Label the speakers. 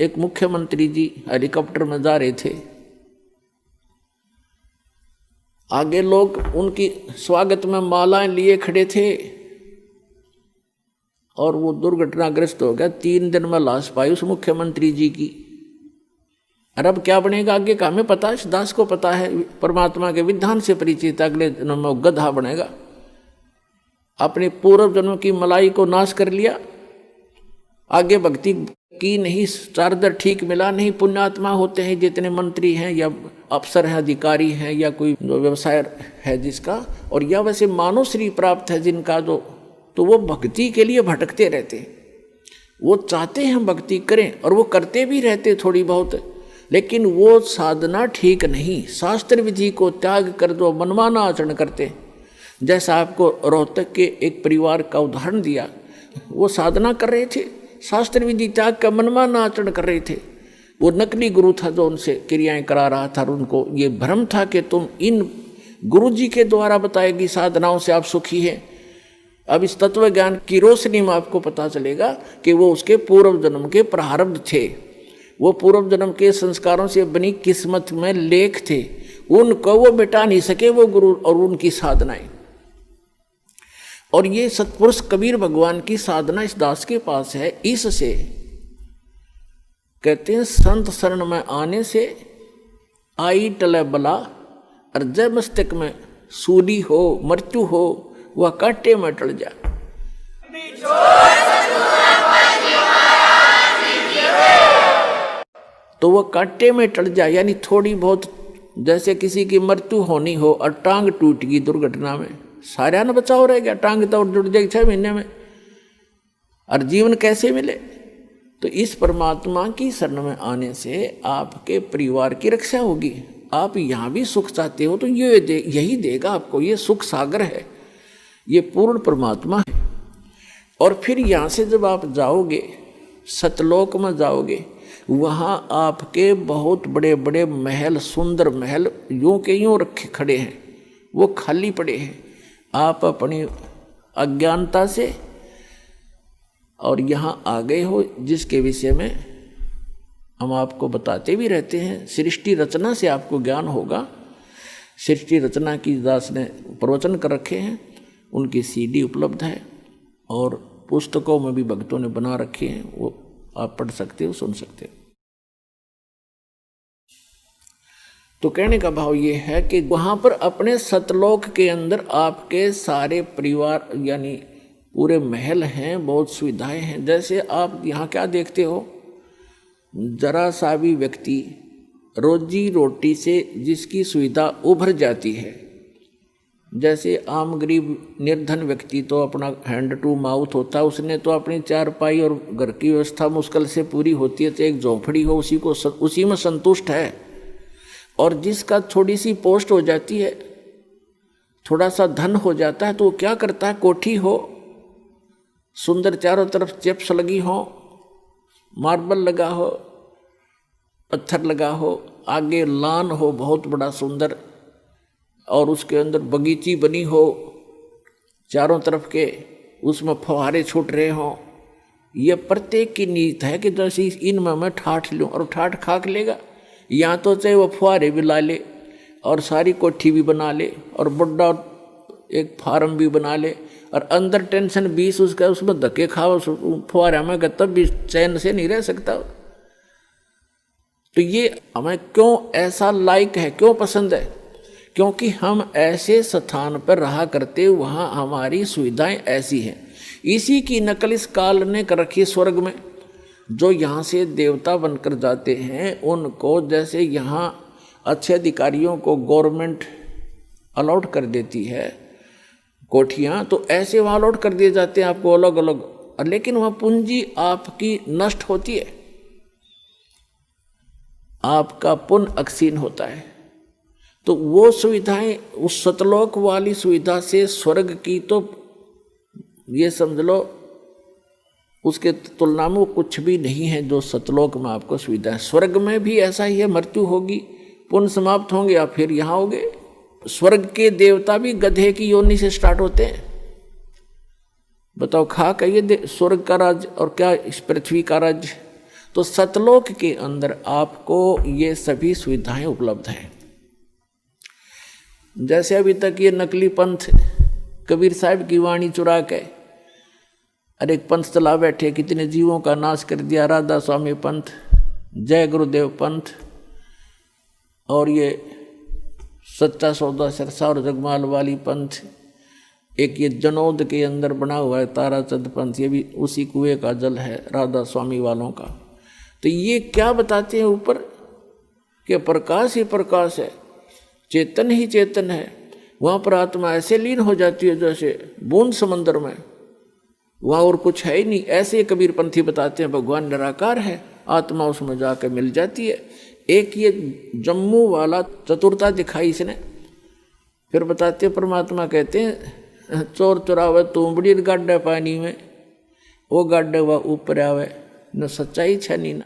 Speaker 1: एक मुख्यमंत्री जी हेलीकॉप्टर में जा रहे थे, आगे लोग उनकी स्वागत में मालाएं लिए खड़े थे और वो दुर्घटनाग्रस्त हो गया। 3 दिन में लाश पाई उस मुख्यमंत्री जी की। और अब क्या बनेगा आगे का हमें पता है, इस दास को पता है, परमात्मा के विधान से परिचित। अगले जन्म में वो गधा बनेगा। अपने पूर्व जन्म की मलाई को नाश कर लिया, आगे भक्ति की नहीं, चार्जर ठीक मिला नहीं। पुण्यात्मा होते हैं जितने मंत्री हैं या अफसर हैं, अधिकारी हैं, या कोई व्यवसाय है जिसका, और या वैसे मानव श्री प्राप्त है जिनका, जो तो वो भक्ति के लिए भटकते रहते हैं। वो चाहते हैं भक्ति करें और वो करते भी रहते थोड़ी बहुत, लेकिन वो साधना ठीक नहीं। शास्त्र विधि को त्याग कर दो, मनमाना आचरण करते। जैसा आपको रोहतक के एक परिवार का उदाहरण दिया, वो साधना कर रहे थे, शास्त्र विधि त्याग का मनमाना आचरण कर रहे थे। वो नकली गुरु था जो उनसे क्रियाएं करा रहा था, और उनको ये भ्रम था कि तुम इन गुरु जी के द्वारा बताएगी साधनाओं से आप सुखी हैं। अब इस तत्व ज्ञान की रोशनी में आपको पता चलेगा कि वो उसके पूर्व जन्म के प्रारब्ध थे, वो पूर्व जन्म के संस्कारों से बनी किस्मत में लेख थे, उनको वो मिटा नहीं सके वो गुरु और उनकी साधनाएं। और ये सतपुरुष कबीर भगवान की साधना इस दास के पास है। इससे कहते हैं संत शरण में आने से आई टले बला, और जब मस्तक में सूली हो मृत्यु हो वह कांटे में टल जा। तो वह कांटे में टल जाए, यानी थोड़ी बहुत, जैसे किसी की मृत्यु होनी हो और टांग टूट गई दुर्घटना में, सारा न बचाव रह गया, टांग तो जुड़ जाएगी 6 महीने में, और जीवन कैसे मिले। तो इस परमात्मा की शरण में आने से आपके परिवार की रक्षा होगी। आप यहाँ भी सुख चाहते हो तो यही देगा आपको। ये सुख सागर है, ये पूर्ण परमात्मा है। और फिर यहाँ से जब आप जाओगे सतलोक में जाओगे, वहाँ आपके बहुत बड़े बड़े महल, सुंदर महल यूं के यूं रखे खड़े हैं, वो खाली पड़े हैं। आप अपनी अज्ञानता से और यहाँ आ गए हो, जिसके विषय में हम आपको बताते भी रहते हैं। सृष्टि रचना से आपको ज्ञान होगा। सृष्टि रचना की दास ने प्रवचन कर रखे हैं, उनकी CD उपलब्ध है, और पुस्तकों में भी भक्तों ने बना रखे हैं, वो आप पढ़ सकते हो, सुन सकते हो। तो कहने का भाव ये है कि वहाँ पर अपने सतलोक के अंदर आपके सारे परिवार यानी पूरे महल हैं, बहुत सुविधाएं हैं। जैसे आप यहाँ क्या देखते हो, जरा सा भी व्यक्ति रोजी रोटी से जिसकी सुविधा उभर जाती है, जैसे आम गरीब निर्धन व्यक्ति तो अपना हैंड टू माउथ होता है, उसने तो अपनी चारपाई और घर की व्यवस्था मुश्किल से पूरी होती है, तो एक झोंपड़ी हो उसी में संतुष्ट है। और जिसका थोड़ी सी पोस्ट हो जाती है, थोड़ा सा धन हो जाता है, तो वो क्या करता है, कोठी हो, सुंदर चारों तरफ चिप्स लगी हो, मार्बल लगा हो, पत्थर लगा हो, आगे लान हो बहुत बड़ा सुंदर, और उसके अंदर बगीची बनी हो चारों तरफ के, उसमें फुहारे छूट रहे हों। यह प्रत्येक की नीयत है कि जैसे इनमें मैं ठाठ लूँ, और ठाठ खाक लेगा। यहाँ तो चाहे वो फुहारे भी ला ले और सारी कोठी भी बना ले और बड़ा एक फार्म भी बना ले, और अंदर टेंशन 20 उसका, उसमें धक्के खाओ फुहारा में, तब भी चैन से नहीं रह सकता। तो ये हमें क्यों ऐसा लाइक है, क्यों पसंद है? क्योंकि हम ऐसे स्थान पर रहा करते, वहाँ हमारी सुविधाएं ऐसी हैं। इसी की नकल इस काल ने कर रखी स्वर्ग में। जो यहाँ से देवता बनकर जाते हैं, उनको जैसे यहाँ अच्छे अधिकारियों को गवर्नमेंट अलॉट कर देती है कोठियाँ, तो ऐसे वहाँ अलॉट कर दिए जाते हैं आपको अलग अलग, लेकिन वहाँ पूंजी आपकी नष्ट होती है, आपका पुण्य अक्षीण होता है। तो वो सुविधाएं, उस सतलोक वाली सुविधा से स्वर्ग की तो ये समझ लो उसके तुलना में वो कुछ भी नहीं है जो सतलोक में आपको सुविधा है। स्वर्ग में भी ऐसा ही है, मृत्यु होगी, पुण्य समाप्त होंगे, आप फिर यहाँ होगे। स्वर्ग के देवता भी गधे की योनि से स्टार्ट होते हैं। बताओ, खा का ये स्वर्ग का राज्य और क्या इस पृथ्वी का राज्य। तो सतलोक के अंदर आपको ये सभी सुविधाएं उपलब्ध हैं। जैसे अभी तक ये नकली पंथ कबीर साहब की वाणी चुरा के अरे एक पंथ चला बैठे, कितने जीवों का नाश कर दिया, राधा स्वामी पंथ, जय गुरुदेव पंथ, और ये सच्चा सौदा सरसा और जगमाल वाली पंथ, एक ये जनौद के अंदर बना हुआ है ताराचंद पंथ, ये भी उसी कुएं का जल है राधा स्वामी वालों का। तो ये क्या बताते हैं ऊपर कि प्रकाश ही प्रकाश है, चेतन ही चेतन है। वहाँ पर आत्मा ऐसे लीन हो जाती है जैसे बूंद समंदर में, वहाँ और कुछ है ही नहीं। ऐसे कबीर पंथी बताते हैं भगवान निराकार है, आत्मा उसमें जाकर मिल जाती है। एक ये जम्मू वाला चतुरता दिखाई इसने। फिर बताते हैं परमात्मा कहते हैं चोर चुरावे तुमड़ी गाड्डे पानी में, वो गाड्डे वह ऊपर आवे, न सच्चाई छनी ना।